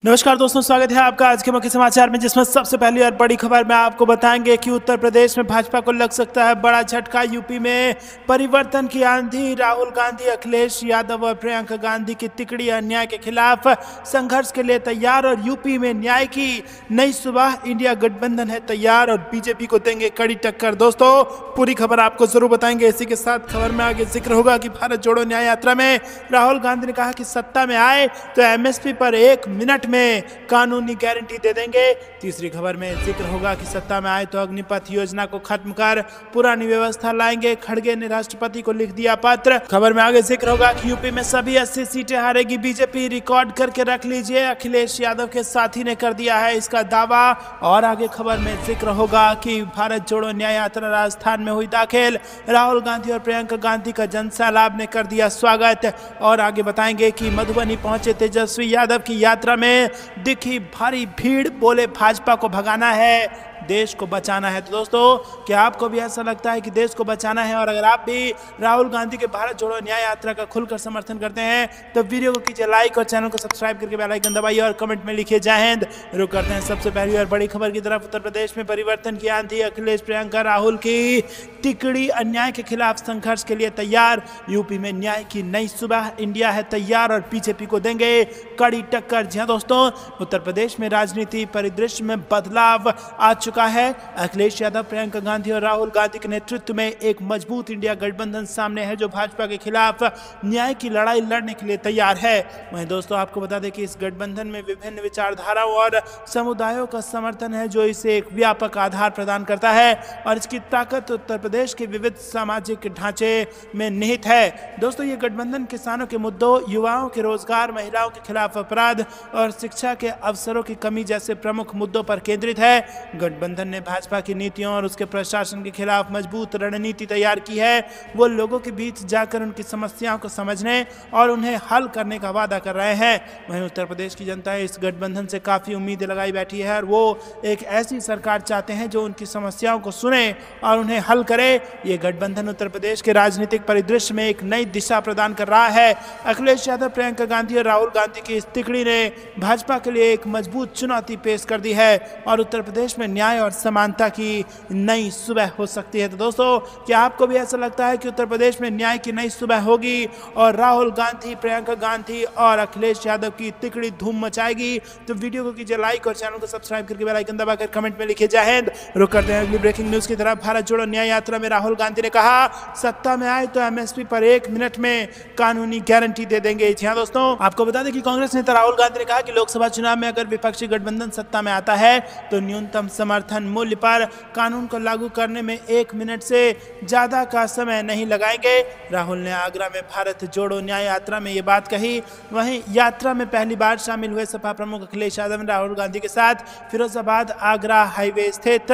नमस्कार दोस्तों, स्वागत है आपका आज के मुख्य समाचार में, जिसमें सबसे पहली और बड़ी खबर में आपको बताएंगे कि उत्तर प्रदेश में भाजपा को लग सकता है बड़ा झटका। यूपी में परिवर्तन की आंधी। राहुल गांधी, अखिलेश यादव और प्रियंका गांधी की तिकड़ी अन्याय के खिलाफ संघर्ष के लिए तैयार और यूपी में न्याय की नई सुबह। इंडिया गठबंधन है तैयार और बीजेपी को देंगे कड़ी टक्कर। दोस्तों, पूरी खबर आपको जरूर बताएंगे। इसी के साथ खबर में आगे जिक्र होगा कि भारत जोड़ो न्याय यात्रा में राहुल गांधी ने कहा कि सत्ता में आए तो एमएसपी पर 1 मिनट में कानूनी गारंटी दे देंगे। तीसरी खबर में जिक्र होगा कि सत्ता में आए तो अग्निपथ योजना को खत्म कर पुरानी व्यवस्था लाएंगे। खड़गे ने राष्ट्रपति को लिख दिया पत्र। खबर में आगे जिक्र होगा कि यूपी में सभी 80 सीटें हारेगी बीजेपी। रिकॉर्ड करके रख लीजिए, अखिलेश यादव के साथी ने कर दिया है इसका दावा। और आगे खबर में जिक्र होगा कि भारत जोड़ो न्याय यात्रा राजस्थान में हुई दाखिल। राहुल गांधी और प्रियंका गांधी का जनसैलाब ने कर दिया स्वागत। और आगे बताएंगे कि मधुबनी पहुंचे तेजस्वी यादव की यात्रा में दिखी भारी भीड़। बोले भाजपा को भगाना है, देश को बचाना है। तो दोस्तों, क्या आपको भी ऐसा लगता है कि देश को बचाना है? और अगर आप भी राहुल गांधी के भारत जोड़ो न्याय यात्रा का खुलकर समर्थन करते हैं तो वीडियो को कीजिए लाइक और चैनल को सब्सक्राइब करके बेल आइकन दबाइए और कमेंट में लिखिए जय हिंद। रुक करते हैं सबसे पहली और बड़ी खबर की तरफ। उत्तर प्रदेश में परिवर्तन की आंधी। अखिलेश, प्रियंका, राहुल की तिकड़ी अन्याय के खिलाफ संघर्ष के लिए तैयार। यूपी में न्याय की नई सुबह। इंडिया है तैयार और बीजेपी को देंगे कड़ी टक्कर। जी हाँ दोस्तों, उत्तर प्रदेश में राजनीति परिदृश्य में बदलाव आ चुका है। अखिलेश यादव, प्रियंका गांधी और राहुल गांधी के नेतृत्व में एक मजबूत इंडिया गठबंधन सामने है जो भाजपा के खिलाफ न्याय की लड़ाई लड़ने के लिए तैयार है। वहीं दोस्तों, आपको बता दें कि इस गठबंधन में विभिन्न विचारधाराओं और समुदायों का समर्थन है जो इसे एक व्यापक आधार प्रदान करता है और इसकी ताकत उत्तर प्रदेश के विविध सामाजिक ढांचे में निहित है। दोस्तों, ये गठबंधन किसानों के मुद्दों, युवाओं के रोजगार, महिलाओं के खिलाफ अपराध और शिक्षा के अवसरों की कमी जैसे प्रमुख मुद्दों पर केंद्रित है। गठबंधन ने भाजपा की नीतियों और उसके प्रशासन के खिलाफ मजबूत रणनीति तैयार की है। वो लोगों के बीच जाकर उनकी समस्याओं को समझने और उन्हें हल करने का वादा कर रहे हैं। वहीं उत्तर प्रदेश की जनता इस गठबंधन से काफी उम्मीदें लगाई बैठी है और वो एक ऐसी सरकार चाहते हैं जो उनकी समस्याओं को सुने और उन्हें हल करे। ये गठबंधन उत्तर प्रदेश के राजनीतिक परिदृश्य में एक नई दिशा प्रदान कर रहा है। अखिलेश यादव, प्रियंका गांधी और राहुल गांधी की इस तिकड़ी ने भाजपा के लिए एक मजबूत चुनौती पेश कर दी है और उत्तर प्रदेश में न्याय और समानता की नई सुबह हो सकती है। तो दोस्तों, क्या आपको भी ऐसा लगता है कि उत्तर प्रदेश में न्याय की नई सुबह होगी और राहुल गांधी, प्रियंका गांधी और अखिलेश यादव की तिकड़ी धूम मचाएगी? तो वीडियो को कीजिए लाइक और चैनल को सब्सक्राइब करके बेल आइकन दबाकर कमेंट में लिखिए जय हिंद। रुक करते हैं अगली ब्रेकिंग न्यूज की तरफ। भारत जोड़ो न्याय यात्रा में राहुल गांधी ने कहा सत्ता में आए तो एमएसपी पर 1 मिनट में कानूनी गारंटी दे देंगे। जी हाँ दोस्तों, आपको बता दें कि कांग्रेस नेता राहुल गांधी ने कहा कि लोकसभा चुनाव में अगर विपक्षी गठबंधन सत्ता में आता है तो न्यूनतम समर्थन मूल्य पर कानून को लागू करने में 1 मिनट से ज्यादा का समय नहीं लगाएंगे। राहुल ने आगरा में भारत जोड़ो न्याय यात्रा में ये बात कही। वहीं यात्रा में पहली बार शामिल हुए सपा प्रमुख अखिलेश यादव ने राहुल गांधी के साथ फिरोजाबाद आगरा हाईवे स्थित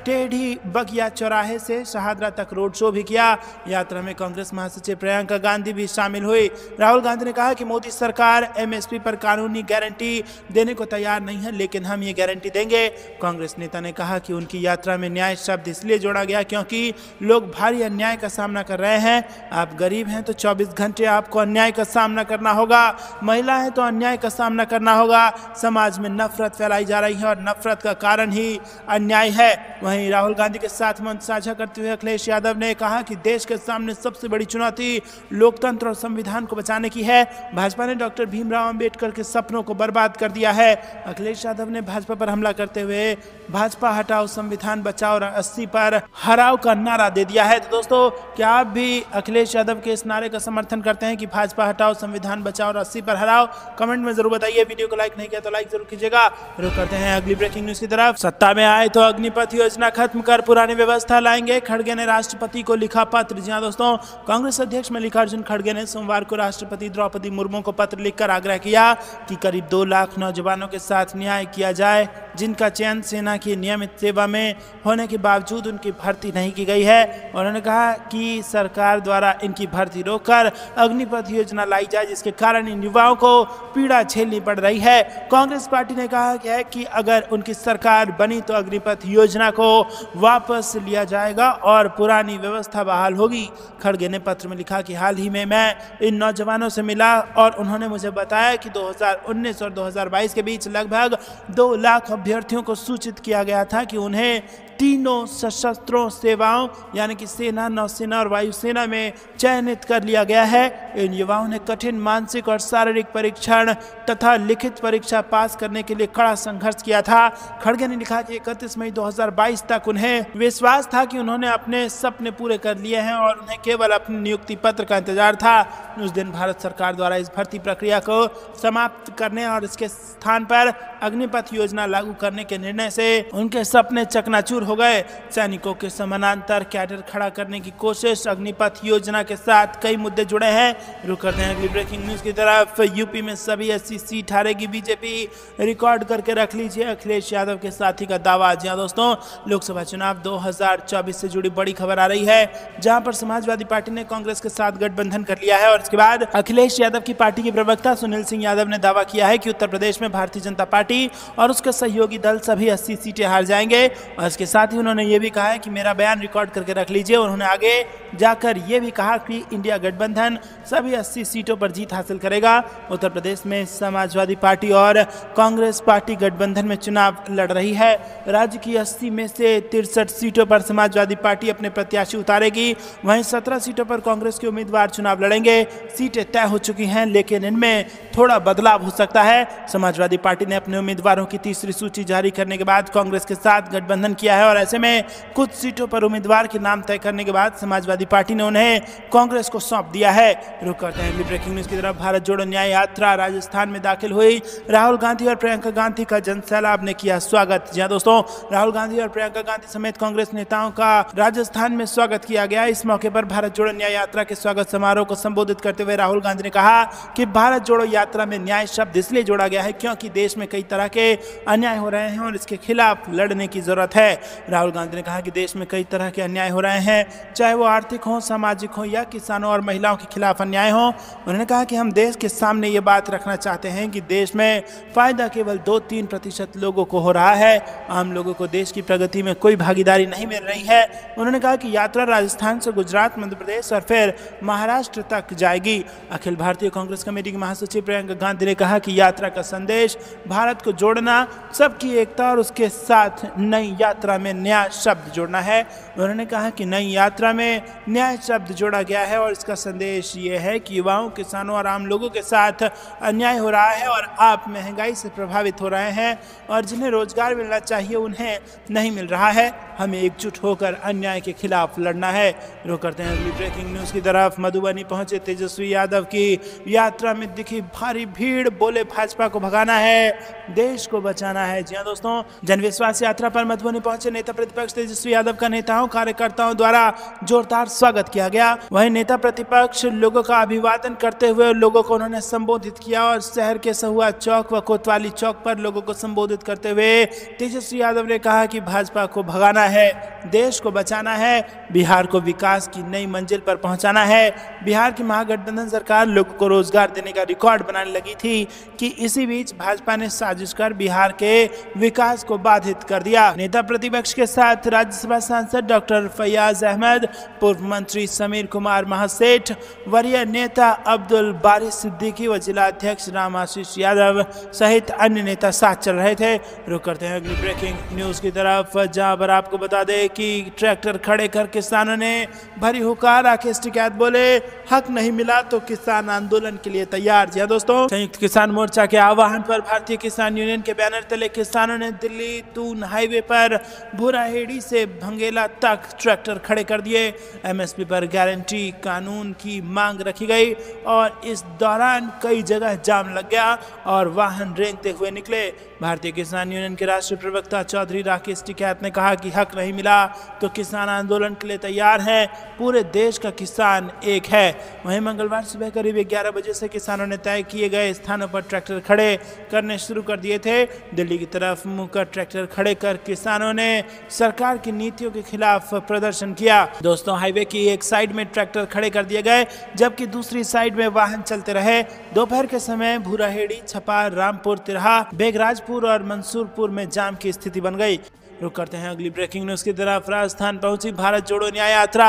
टेढ़ी बगिया चौराहे से शहादरा तक रोड शो भी किया। यात्रा में कांग्रेस महासचिव प्रियंका गांधी भी शामिल हुई। राहुल गांधी ने कहा कि मोदी सरकार एमएसपी पर कानूनी गारंटी देने को तैयार नहीं है, लेकिन हम ये गारंटी देंगे। कांग्रेस नेता ने कहा कि उनकी यात्रा में न्याय शब्द इसलिए जोड़ा गया क्योंकि लोग भारी अन्याय का सामना कर रहे हैं। आप गरीब हैं तो 24 घंटे आपको अन्याय का सामना करना होगा। महिला है तो अन्याय का सामना करना होगा। समाज में नफरत फैलाई जा रही है और नफरत का कारण ही अन्याय है। वहीं राहुल गांधी के साथ मंच साझा करते हुए अखिलेश यादव ने कहा कि देश के सामने सबसे बड़ी चुनौती लोकतंत्र और संविधान को बचाने की है। भाजपा ने डॉक्टर भीमराव अंबेडकर के सपनों को बर्बाद कर दिया है। अखिलेश यादव ने भाजपा पर हमला करते हुए भाजपा हटाओ संविधान बचाओ और 80 पर हराओ का नारा दे दिया है। तो दोस्तों, क्या आप भी अखिलेश यादव के इस नारे का समर्थन करते हैं कि भाजपा हटाओ संविधान बचाओ और 80 पर हराओ? कमेंट में जरूर बताइए। वीडियो को लाइक नहीं किया तो लाइक जरूर कीजिएगा। रुक करते हैं अगली ब्रेकिंग न्यूज की तरफ। सत्ता में आए तो अग्निपथ योजना खत्म कर पुरानी व्यवस्था लाएंगे। खड़गे ने राष्ट्रपति को लिखा पत्र। जी हाँ दोस्तों, कांग्रेस अध्यक्ष मल्लिकार्जुन खड़गे ने सोमवार को राष्ट्रपति द्रौपदी मुर्मू को पत्र लिखकर आग्रह किया कि करीब 2 लाख नौजवानों के साथ न्याय किया जाए। जिनका चयन सेना की नियमित सेवा में होने के बावजूद उनकी भर्ती नहीं की गई है। उन्होंने कहा कि सरकार द्वारा इनकी भर्ती रोककर अग्निपथ योजना लाई जाए, जिसके कारण इन युवाओं को पीड़ा झेलनी पड़ रही है। कांग्रेस पार्टी ने कहा है कि अगर उनकी सरकार बनी तो अग्निपथ योजना को वापस लिया जाएगा और पुरानी व्यवस्था बहाल होगी। खड़गे ने पत्र में लिखा कि हाल ही में मैं इन नौजवानों से मिला और उन्होंने मुझे बताया कि 2019 और 2022 के बीच लगभग 2 लाख अभ्यर्थियों को सूचित किया गया था कि उन्हें तीनों सशस्त्रों सेवाओं यानी कि सेना, नौसेना और वायुसेना में चयनित कर लिया गया है। इन युवाओं ने कठिन मानसिक और शारीरिक परीक्षण तथा लिखित परीक्षा पास करने के लिए कड़ा संघर्ष किया था। खड़गे ने लिखा कि 31 मई 2022 तक उन्हें विश्वास था कि उन्होंने अपने सपने पूरे कर लिए हैं और उन्हें केवल अपने नियुक्ति पत्र का इंतजार था। उस दिन भारत सरकार द्वारा इस भर्ती प्रक्रिया को समाप्त करने और इसके स्थान पर अग्निपथ योजना लागू करने के निर्णय से उनके सपने चकनाचूर हो गए। सैनिकों के समानांतर कैडर खड़ा करने की कोशिश, अग्निपथ योजना के साथ कई मुद्दे जुड़े हैं। रुक करते हैं अगली ब्रेकिंग न्यूज की तरफ। यूपी में सभी 80 सीट हारेगी बीजेपी, रिकॉर्ड करके रख लीजिए अखिलेश यादव के साथी का दावा। जी हां दोस्तों, लोकसभा चुनाव 2024 से जुड़ी बड़ी खबर आ रही है, जहां पर समाजवादी पार्टी ने कांग्रेस के साथ गठबंधन कर लिया है और इसके बाद अखिलेश यादव की पार्टी के प्रवक्ता सुनील सिंह यादव ने दावा किया है कि उत्तर प्रदेश में भारतीय जनता पार्टी और उसके सहयोगी दल सभी 80 सीटें हार जाएंगे। और इसके साथ ही उन्होंने ये भी कहा है कि मेरा बयान रिकॉर्ड करके रख लीजिए। उन्होंने आगे जाकर ये भी कहा कि इंडिया गठबंधन सभी 80 सीटों पर जीत हासिल करेगा। उत्तर प्रदेश में समाजवादी पार्टी और कांग्रेस पार्टी गठबंधन में चुनाव लड़ रही है। राज्य की 80 में से 63 सीटों पर समाजवादी पार्टी अपने प्रत्याशी उतारेगी, वहीं 17 सीटों पर कांग्रेस के उम्मीदवार चुनाव लड़ेंगे। सीटें तय हो चुकी हैं, लेकिन इनमें थोड़ा बदलाव हो सकता है। समाजवादी पार्टी ने अपने उम्मीदवारों की तीसरी सूची जारी करने के बाद कांग्रेस के साथ गठबंधन किया है और ऐसे में कुछ सीटों पर उम्मीदवार के नाम तय करने के बाद समाजवादी पार्टी ने उन्हें कांग्रेस को सौंप दिया है। रुक करते हैं अगली ब्रेकिंग न्यूज की तरफ। भारत जोड़ो न्याय यात्रा राजस्थान में दाखिल हुई। राहुल गांधी और प्रियंका गांधी का जनसैलाब ने किया स्वागत। जी हां दोस्तों, राहुल गांधी और प्रियंका गांधी समेत कांग्रेस नेताओं का राजस्थान में स्वागत किया गया। इस मौके पर भारत जोड़ो न्याय यात्रा के स्वागत समारोह को संबोधित करते हुए राहुल गांधी ने कहा कि भारत जोड़ो यात्रा में न्याय शब्द इसलिए जोड़ा गया है क्योंकि देश में कई तरह के अन्याय हो रहे हैं और इसके खिलाफ लड़ने की जरूरत है। राहुल गांधी ने कहा कि देश में कई तरह के अन्याय हो रहे हैं, चाहे वो आर्थिक हो, सामाजिक हो या किसानों और महिलाओं के खिलाफ अन्याय हो। उन्होंने कहा कि हम देश के सामने ये बात रखना चाहते हैं कि देश में फायदा केवल 2-3% लोगों को हो रहा है, आम लोगों को देश की प्रगति में कोई भागीदारी नहीं मिल रही है। उन्होंने कहा कि यात्रा राजस्थान से गुजरात, मध्य प्रदेश और फिर महाराष्ट्र तक जाएगी। अखिल भारतीय कांग्रेस कमेटी की महासचिव प्रियंका गांधी ने कहा कि यात्रा का संदेश भारत को जोड़ना, सबकी एकता और उसके साथ नई यात्रा में न्याय शब्द जोड़ना है। उन्होंने कहा कि नई यात्रा में न्याय शब्द जोड़ा गया है और इसका संदेश ये है कि युवाओं, किसानों और आम लोगों के साथ अन्याय हो रहा है और आप महंगाई से प्रभावित हो रहे हैं और जिन्हें रोजगार मिलना चाहिए उन्हें नहीं मिल रहा है। हमें एकजुट होकर अन्याय के खिलाफ लड़ना है। रुक करते हैं अगली ब्रेकिंग न्यूज की तरफ। मधुबनी पहुंचे तेजस्वी यादव की यात्रा में दिखी भारी भीड़, बोले भाजपा को भगाना है, देश को बचाना है। जी हां दोस्तों, जनविश्वास यात्रा पर मधुबनी पहुंचे नेता प्रतिपक्ष तेजस्वी यादव का नेताओं कार्यकर्ताओं द्वारा जोरदार स्वागत किया गया। वहीं नेता प्रतिपक्ष लोगों का अभिवादन करते हुए लोगों को उन्होंने संबोधित किया और शहर के सहुआ चौक व कोतवाली चौक पर लोगों को संबोधित करते हुए तेजस्वी यादव ने कहा कि भाजपा को भगाना है, देश को बचाना है, बिहार को विकास की नई मंजिल पर पहुंचाना है। बिहार की महागठबंधन सरकार लोगों को रोजगार देने का रिकॉर्ड बनाने लगी थी कि इसी बीच भाजपा ने साजिश कर बिहार के विकास को बाधित कर दिया। नेता प्रतिपक्ष के साथ राज्यसभा सांसद डॉक्टर फैयाज अहमद, पूर्व मंत्री समीर कुमार महासेठ, वरीय नेता अब्दुल बारी सिद्दीकी व जिला अध्यक्ष राम आशीष यादव सहित अन्य नेता साथ चल रहे थे। रुक करते हैं अगली ब्रेकिंग न्यूज की तरफ, जहां पर आपको बता दें कि ट्रैक्टर खड़े कर किसानों ने भरी हुकार आके शिकायत बोले, हक नहीं मिला तो किसान आंदोलन के लिए तैयार। जी दोस्तों, संयुक्त किसान मोर्चा के आह्वान पर भारतीय किसान यूनियन के बैनर तले किसानों ने दिल्ली दून हाईवे पर भूराहेड़ी से भंगेला तक ट्रैक्टर खड़े कर दिए। एमएसपी पर गारंटी कानून की मांग रखी गई और इस दौरान कई जगह जाम लग गया और वाहन रेंगते हुए निकले। भारतीय किसान यूनियन के राष्ट्रीय प्रवक्ता चौधरी राकेश टिकैत ने कहा कि हक नहीं मिला तो किसान आंदोलन के लिए तैयार हैं। पूरे देश का किसान एक है। वहीं मंगलवार सुबह करीब 11 बजे से किसानों ने तय किए गए स्थानों पर ट्रैक्टर खड़े करने शुरू कर दिए थे। दिल्ली की तरफ मुंह कर ट्रैक्टर खड़े कर किसानों ने सरकार की नीतियों के खिलाफ प्रदर्शन किया। दोस्तों, हाईवे की एक साइड में ट्रैक्टर खड़े कर दिए गए जबकि दूसरी साइड में वाहन चलते रहे। दोपहर के समय भूराहेड़ी, छपा, रामपुर, तिरहा, बेगराजपुर और मंसूरपुर में जाम की स्थिति बन गई। रुक करते हैं अगली ब्रेकिंग न्यूज की तरफ। राजस्थान पहुंची भारत जोड़ो न्याय यात्रा,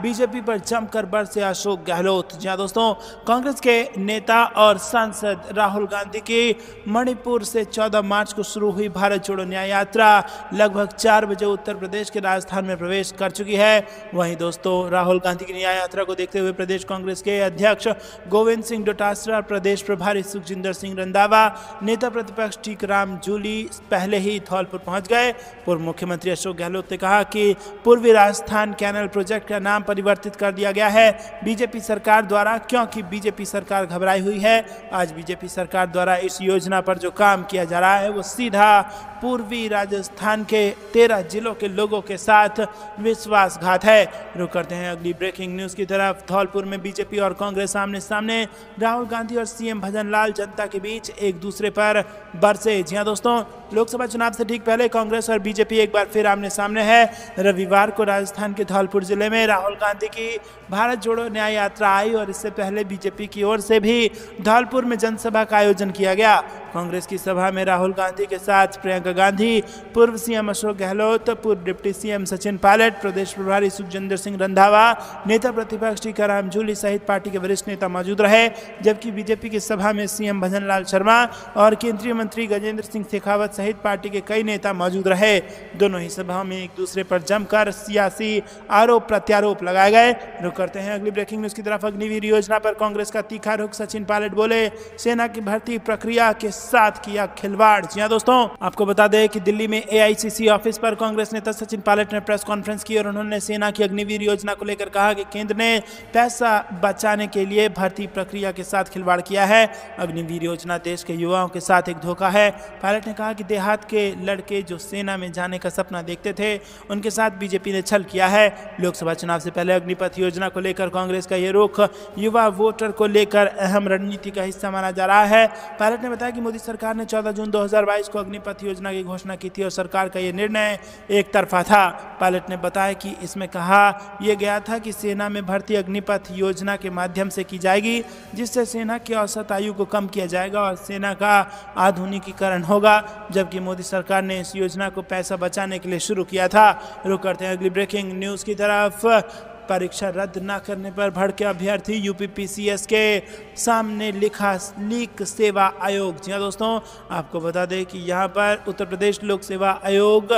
बीजेपी पर जमकर बरसे अशोक गहलोत। जी हां दोस्तों, कांग्रेस के नेता और सांसद राहुल गांधी की मणिपुर से 14 मार्च को शुरू हुई भारत जोड़ो न्याय यात्रा लगभग 4 बजे उत्तर प्रदेश के राजस्थान में प्रवेश कर चुकी है। वहीं दोस्तों, राहुल गांधी की न्याय यात्रा को देखते हुए प्रदेश कांग्रेस के अध्यक्ष गोविंद सिंह डोटासरा, प्रदेश प्रभारी सुखजिंदर सिंह रंधावा, नेता प्रतिपक्ष टीकराम जूली पहले ही धौलपुर पहुंच गए। पूर्व मुख्यमंत्री अशोक गहलोत ने कहा कि पूर्वी राजस्थान कैनल प्रोजेक्ट का नाम परिवर्तित कर दिया गया है बीजेपी सरकार द्वारा, क्योंकि बीजेपी सरकार घबराई हुई है। आज बीजेपी सरकार द्वारा इस योजना पर जो काम किया जा रहा है वो सीधा पूर्वी राजस्थान के 13 जिलों के लोगों के साथ विश्वासघात है। रुक करते हैं अगली ब्रेकिंग न्यूज की तरफ। धौलपुर में बीजेपी और कांग्रेस आमने सामने, राहुल गांधी और सीएम भजनलाल जनता के बीच एक दूसरे पर बरसे। जी हां दोस्तों, लोकसभा चुनाव से ठीक पहले कांग्रेस और बीजेपी एक बार फिर आमने सामने है। रविवार को राजस्थान के धौलपुर जिले में राहुल गांधी की भारत जोड़ो न्याय यात्रा आई और इससे पहले बीजेपी की ओर से भी धौलपुर में जनसभा का आयोजन किया गया। कांग्रेस की सभा में राहुल गांधी के साथ प्रियंका गांधी, पूर्व सीएम अशोक गहलोत, पूर्व डिप्टी सीएम सचिन पायलट, प्रदेश प्रभारी सुखजिंदर सिंह रंधावा, नेता प्रतिपक्ष टीकाराम जूली सहित पार्टी के वरिष्ठ नेता मौजूद रहे। जबकि बीजेपी की सभा में सीएम भजनलाल शर्मा और केंद्रीय मंत्री गजेंद्र सिंह शेखावत सहित पार्टी के कई नेता मौजूद रहे। दोनों ही सभाओं में एक दूसरे पर जमकर सियासी आरोप प्रत्यारोप लगाए गए। रुक करते हैं अगली ब्रेकिंग न्यूज की तरफ। अग्निवीर योजना पर कांग्रेस का तीखा रुख, सचिन पायलट बोले सेना की भर्ती प्रक्रिया के साथ किया खिलवाड़। जी हां दोस्तों, आपको बता दें कि दिल्ली में एआईसीसी ऑफिस पर कांग्रेस नेता सचिन पायलट ने प्रेस कॉन्फ्रेंस की और उन्होंने सेना की अग्निवीर योजना को लेकर कहा कि केंद्र ने पैसा बचाने के लिए भर्ती प्रक्रिया के साथ खिलवाड़ किया है। अग्निवीर योजना देश के युवाओं के साथ एक धोखा है। पायलट ने कहा कि देहात के लड़के जो सेना में जाने का सपना देखते थे उनके साथ बीजेपी ने छल किया है। लोकसभा चुनाव से पहले अग्निपथ योजना को लेकर कांग्रेस का ये रुख युवा वोटर को लेकर अहम रणनीति का हिस्सा माना जा रहा है। पायलट ने बताया कि मोदी सरकार ने 14 जून 2022 को अग्निपथ योजना की घोषणा की थी और सरकार का यह निर्णय एक तरफा था। पायलट ने बताया कि इसमें कहा यह गया था कि सेना में भर्ती अग्निपथ योजना के माध्यम से की जाएगी, जिससे सेना की औसत आयु को कम किया जाएगा और सेना का आधुनिकीकरण होगा। जबकि मोदी सरकार ने इस योजना को पैसा बचाने के लिए शुरू किया था। रुक करते हैं अगली ब्रेकिंग न्यूज की तरफ। परीक्षा रद्द न करने पर भड़के अभ्यर्थी, यूपीपीसीएस के सामने लिखा लीक सेवा आयोग। जी हां दोस्तों, आपको बता दें कि यहां पर उत्तर प्रदेश लोक सेवा आयोग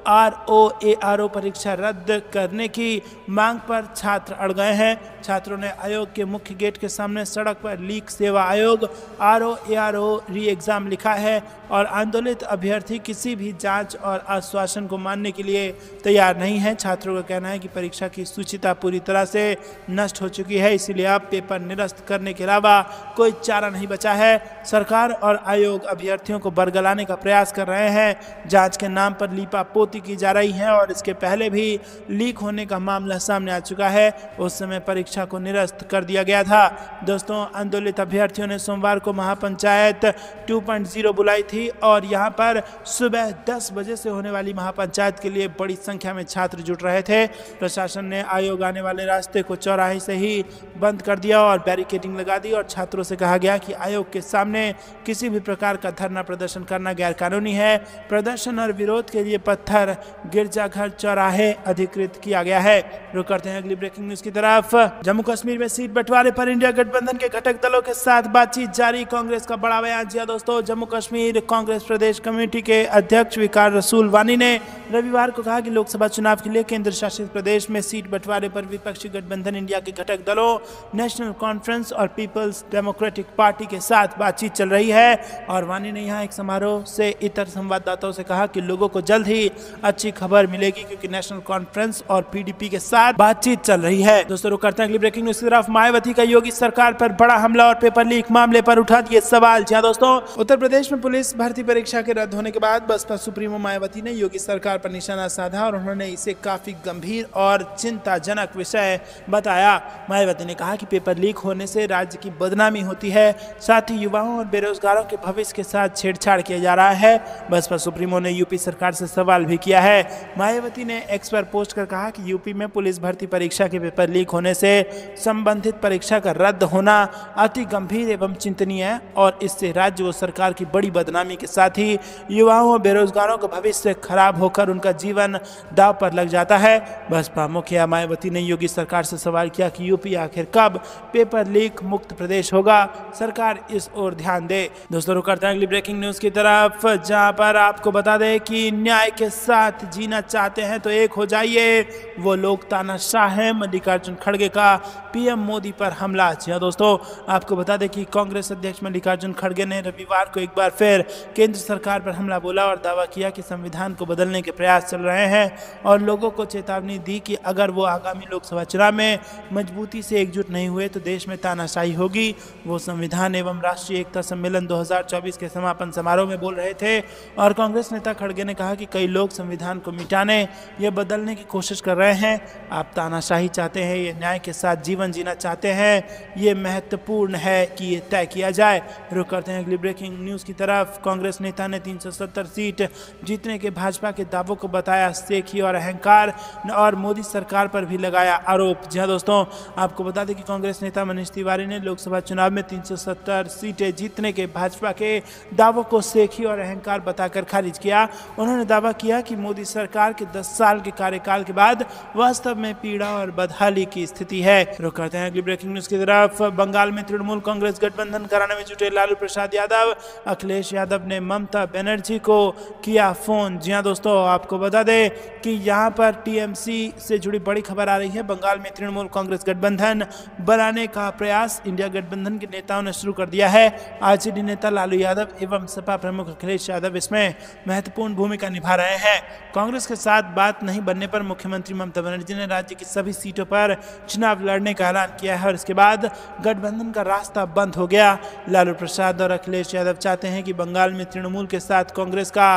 ROARO परीक्षा रद्द करने की मांग पर छात्र अड़ गए हैं। छात्रों ने आयोग के मुख्य गेट के सामने सड़क पर लीक सेवा आयोग ROARO री एग्जाम लिखा है और आंदोलित अभ्यर्थी किसी भी जांच और आश्वासन को मानने के लिए तैयार नहीं है। छात्रों का कहना है कि परीक्षा की शुचिता पूरी तरह से नष्ट हो चुकी है, इसीलिए अब पेपर निरस्त करने के अलावा कोई चारा नहीं बचा है। सरकार और आयोग अभ्यर्थियों को बरगलाने का प्रयास कर रहे हैं। जांच के नाम पर लीपापोती की जा रही है और इसके पहले भी लीक होने का मामला सामने आ चुका है। उस समय परीक्षा को निरस्त कर दिया गया था। दोस्तों, आंदोलित अभ्यर्थियों ने सोमवार को महापंचायत 2.0 बुलाई थी और यहां पर सुबह 10 बजे से होने वाली महापंचायत के लिए बड़ी संख्या में छात्र जुट रहे थे। प्रशासन ने आयोग आने वाले रास्ते को चौराहे से ही बंद कर दिया और बैरिकेडिंग लगा दी और छात्रों से कहा गया कि आयोग के सामने किसी भी प्रकार का धरना प्रदर्शन करना गैरकानूनी है। प्रदर्शन और विरोध के लिए पत्थर, गिरजाघर, चौराहे अधिकृत किया गया है। रुक करते हैं अगली ब्रेकिंग न्यूज की तरफ। जम्मू कश्मीर में सीट बंटवारे पर इंडिया गठबंधन के घटक दलों के साथ बातचीत जारी, कांग्रेस का बड़ा बयान। जी दोस्तों, जम्मू कश्मीर कांग्रेस प्रदेश कमेटी के अध्यक्ष विकार रसूल वानी ने रविवार को कहा कि लोकसभा चुनाव के लिए केंद्र शासित प्रदेश में सीट बंटवारे पर विपक्षी गठबंधन इंडिया के घटक दलों नेशनल कॉन्फ्रेंस और पीपल्स डेमोक्रेटिक पार्टी के साथ बातचीत चल रही है। और वानी ने यहां एक समारोह से इतर संवाददाताओं से कहा कि लोगों को जल्द ही अच्छी खबर मिलेगी क्योंकि नेशनल कॉन्फ्रेंस और पीडीपी के साथ बातचीत चल रही है। दोस्तों रुक करते हैं अगली ब्रेकिंग न्यूज की तरफ। मायावती का योगी सरकार पर बड़ा हमला और पेपर लीक मामले पर उठा दिए सवाल। जी दोस्तों, उत्तर प्रदेश में पुलिस भर्ती परीक्षा के रद्द होने के बाद बसपा सुप्रीमो मायावती ने योगी सरकार पर निशाना साधा और उन्होंने इसे काफी गंभीर और चिंताजनक विषय बताया। मायावती ने कहा कि पेपर लीक होने से राज्य की बदनामी होती है, साथ ही युवाओं और बेरोजगारों के भविष्य के साथ छेड़छाड़ किया जा रहा है। बसपा सुप्रीमो ने यूपी सरकार से सवाल भी किया है। मायावती ने एक्स पर पोस्ट कर कहा कि यूपी में पुलिस भर्ती परीक्षा के पेपर लीक होने से संबंधित परीक्षा का रद्द होना अति गंभीर एवं चिंतनीय है और इससे राज्य व सरकार की बड़ी बदनामी के साथ ही युवाओं और बेरोजगारों का भविष्य खराब होकर उनका जीवन दांव पर लग जाता है। बसपा मुखिया मायावती ने योगी सरकार से सवाल किया कि यूपी आखिर कब पेपर लीक मुक्त प्रदेश होगा, सरकार इस ओर ध्यान दे। दोस्तों रुक करते हैं अगली ब्रेकिंग न्यूज की तरफ, जहां पर आपको बता दें कि न्याय के साथ जीना चाहते हैं तो एक हो जाइए, वो लोग तानाशाह हैं। मल्लिकार्जुन खड़गे का पीएम मोदी पर हमला। जी हाँ दोस्तों, आपको बता दें कि कांग्रेस अध्यक्ष मल्लिकार्जुन खड़गे ने रविवार को एक बार फिर केंद्र सरकार पर हमला बोला और दावा किया कि संविधान को बदलने के प्रयास चल रहे हैं और लोगों को चेतावनी दी कि अगर वो आगामी लोकसभा चुनाव में मजबूती से एकजुट नहीं हुए तो देश में तानाशाही होगी। वो संविधान एवं राष्ट्रीय एकता सम्मेलन 2024 के समापन समारोह में बोल रहे थे और कांग्रेस नेता खड़गे ने कहा कि कई लोग संविधान को मिटाने या बदलने की कोशिश कर रहे हैं। आप तानाशाही चाहते हैं या न्याय के साथ जीवन जीना चाहते हैं, ये महत्वपूर्ण है कि ये तय किया जाए। रुक करते हैं अगली ब्रेकिंग न्यूज की तरफ। कांग्रेस नेता ने 370 सीट जीतने के भाजपा के दावों को बताया सेखी और अहंकार और मोदी सरकार पर भी लगाया आरोप। जी हाँ दोस्तों, आपको बता दें कि कांग्रेस नेता मनीष तिवारी ने लोकसभा चुनाव में 370 सीटें जीतने के भाजपा के दावों को सेखी और अहंकार बताकर खारिज किया। उन्होंने दावा किया कि मोदी सरकार के 10 साल के कार्यकाल के बाद वास्तव में पीड़ा और बदहाली की स्थिति है। रुक करते हैं अगली ब्रेकिंग न्यूज की तरफ। बंगाल में तृणमूल कांग्रेस गठबंधन कराने में जुटे लालू प्रसाद यादव, अखिलेश यादव ने ममता बनर्जी को किया फोन। जी हाँ दोस्तों, आपको बता दें कि यहाँ पर टीएमसी से जुड़ी बड़ी खबर आ रही है। बंगाल में तृणमूल कांग्रेस गठबंधन बनाने का प्रयास इंडिया गठबंधन के नेताओं ने शुरू कर दिया है। आरजेडी नेता लालू यादव एवं सपा प्रमुख अखिलेश यादव इसमें महत्वपूर्ण भूमिका निभा रहे हैं। कांग्रेस के साथ बात नहीं बनने पर मुख्यमंत्री ममता बनर्जी ने राज्य की सभी सीटों पर चुनाव लड़ने का ऐलान किया है और इसके बाद गठबंधन का रास्ता बंद हो गया। लालू प्रसाद और अखिलेश यादव चाहते हैं कि बंगाल में तृणमूल के साथ कांग्रेस का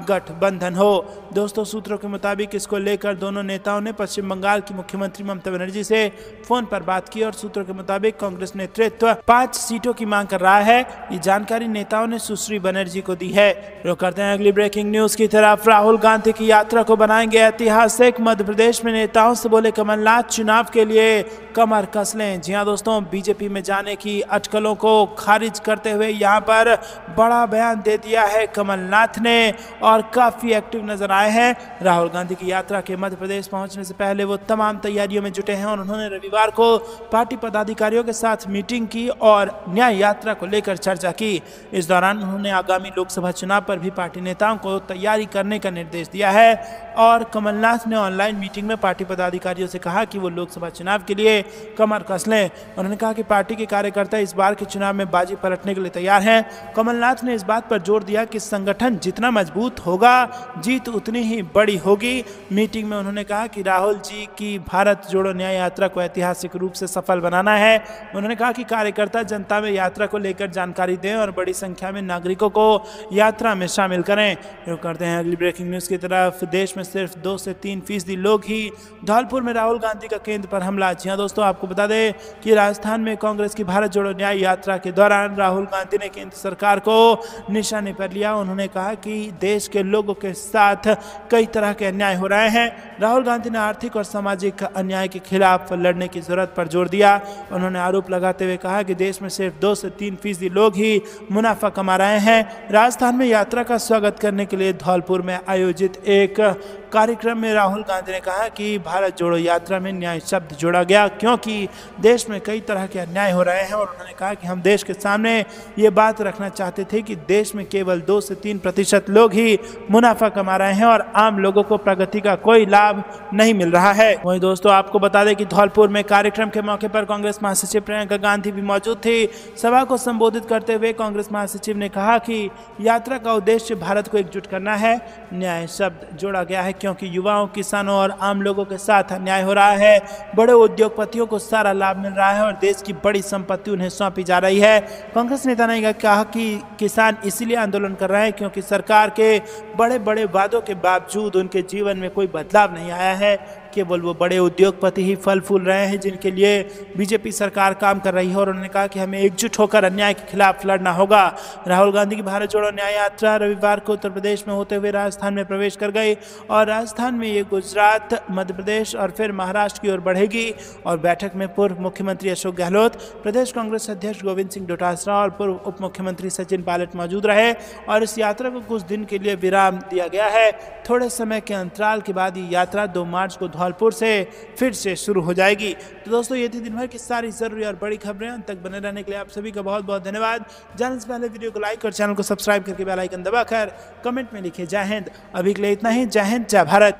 गठबंधन हो। दोस्तों, सूत्रों के मुताबिक इसको लेकर दोनों नेताओं ने पश्चिम बंगाल की मुख्यमंत्री ममता बनर्जी से फोन पर बात की और सूत्रों के मुताबिक कांग्रेस नेतृत्व 5 सीटों की मांग कर रहा है। ये जानकारी नेताओं ने सुश्री बनर्जी को दी है। रुक करते हैं अगली ब्रेकिंग न्यूज की तरफ। राहुल गांधी की यात्रा को बनाएंगे ऐतिहासिक। मध्य प्रदेश में नेताओं से बोले कमलनाथ चुनाव के लिए कमर कस लें। जी हाँ दोस्तों, बीजेपी में जाने की अटकलों को खारिज करते हुए यहाँ पर बड़ा बयान दे दिया है कमलनाथ ने और काफी एक्टिव नजर आए हैं। राहुल गांधी की यात्रा के मध्य प्रदेश पहुंचने से पहले वो तमाम तैयारियों में जुटे हैं और उन्होंने रविवार को पार्टी पदाधिकारियों के साथ मीटिंग की और न्याय यात्रा को लेकर चर्चा की। इस दौरान उन्होंने आगामी लोकसभा चुनाव पर भी पार्टी नेताओं को तैयारी करने का निर्देश दिया है और कमलनाथ ने ऑनलाइन मीटिंग में पार्टी पदाधिकारियों से कहा कि वो लोकसभा चुनाव के लिए कमर कस लें। उन्होंने कहा कि पार्टी के कार्यकर्ता इस बार के चुनाव में बाजी पलटने के लिए तैयार हैं। कमलनाथ ने इस बात पर जोर दिया कि संगठन जितना मजबूत होगा जीत उतनी ही बड़ी होगी। मीटिंग में उन्होंने कहा कि राहुल जी की भारत जोड़ो न्याय यात्रा को ऐतिहासिक रूप से सफल बनाना है। उन्होंने कहा कि कार्यकर्ता जनता में यात्रा को लेकर जानकारी दें और बड़ी संख्या में नागरिकों को यात्रा में शामिल करें। रुक करते हैं अगली ब्रेकिंग न्यूज की तरफ। देश में सिर्फ 2 से 3% लोग ही धौलपुर में राहुल गांधी का केंद्र पर हमला। जी हाँ दोस्तों, आपको बता दें कि राजस्थान में कांग्रेस की भारत जोड़ो न्याय यात्रा के दौरान राहुल गांधी ने केंद्र सरकार को निशाने पर लिया। उन्होंने कहा कि देश के लोगों के साथ कई तरह के अन्याय हो रहे हैं। राहुल गांधी ने आर्थिक और सामाजिक अन्याय के खिलाफ लड़ने की जरूरत पर जोर दिया। उन्होंने आरोप लगाते हुए कहा कि देश में सिर्फ 2 से 3% लोग ही मुनाफा कमा रहे हैं। राजस्थान में यात्रा का स्वागत करने के लिए धौलपुर में आयोजित एक कार्यक्रम में राहुल गांधी ने कहा कि भारत जोड़ो यात्रा में न्याय शब्द जोड़ा गया क्योंकि देश में कई तरह के अन्याय हो रहे हैं और उन्होंने कहा कि हम देश के सामने ये बात रखना चाहते थे कि देश में केवल 2 से 3% लोग ही मुनाफा कमा रहे हैं और आम लोगों को प्रगति का कोई लाभ नहीं मिल रहा है। वहीं दोस्तों आपको बता दें कि धौलपुर में कार्यक्रम के मौके पर कांग्रेस महासचिव प्रियंका गांधी भी मौजूद थी। सभा को संबोधित करते हुए कांग्रेस महासचिव ने कहा कि यात्रा का उद्देश्य भारत को एकजुट करना है। न्याय शब्द जोड़ा गया है क्योंकि युवाओं, किसानों और आम लोगों के साथ अन्याय हो रहा है। बड़े उद्योगपतियों को सारा लाभ मिल रहा है और देश की बड़ी संपत्ति उन्हें सौंपी जा रही है। कांग्रेस नेता ने कहा कि किसान इसीलिए आंदोलन कर रहे हैं क्योंकि सरकार के बड़े बड़े वादों के बावजूद उनके जीवन में कोई बदलाव नहीं आया है। केवल वो बड़े उद्योगपति ही फल फूल रहे हैं जिनके लिए बीजेपी सरकार काम कर रही है और उन्होंने कहा कि हमें एकजुट होकर अन्याय के खिलाफ लड़ना होगा। राहुल गांधी की भारत जोड़ो न्याय यात्रा रविवार को उत्तर प्रदेश में होते हुए राजस्थान में प्रवेश कर गई और राजस्थान में ये गुजरात, मध्य प्रदेश और फिर महाराष्ट्र की ओर बढ़ेगी। और बैठक में पूर्व मुख्यमंत्री अशोक गहलोत, प्रदेश कांग्रेस अध्यक्ष गोविंद सिंह डोटासरा और पूर्व उप मुख्यमंत्री सचिन पायलट मौजूद रहे और इस यात्रा को कुछ दिन के लिए विराम दिया गया है। थोड़े समय के अंतराल के बाद ये यात्रा 2 मार्च को धौलपुर से फिर से शुरू हो जाएगी। तो दोस्तों ये थी दिन भर की सारी जरूरी और बड़ी खबरें। अंत तक बने रहने के लिए आप सभी का बहुत बहुत धन्यवाद। जानने से पहले वीडियो को लाइक और चैनल को सब्सक्राइब करके बेल आइकन दबाकर कमेंट में लिखिए जय हिंद। अभी के लिए इतना ही। जय हिंद, जय भारत।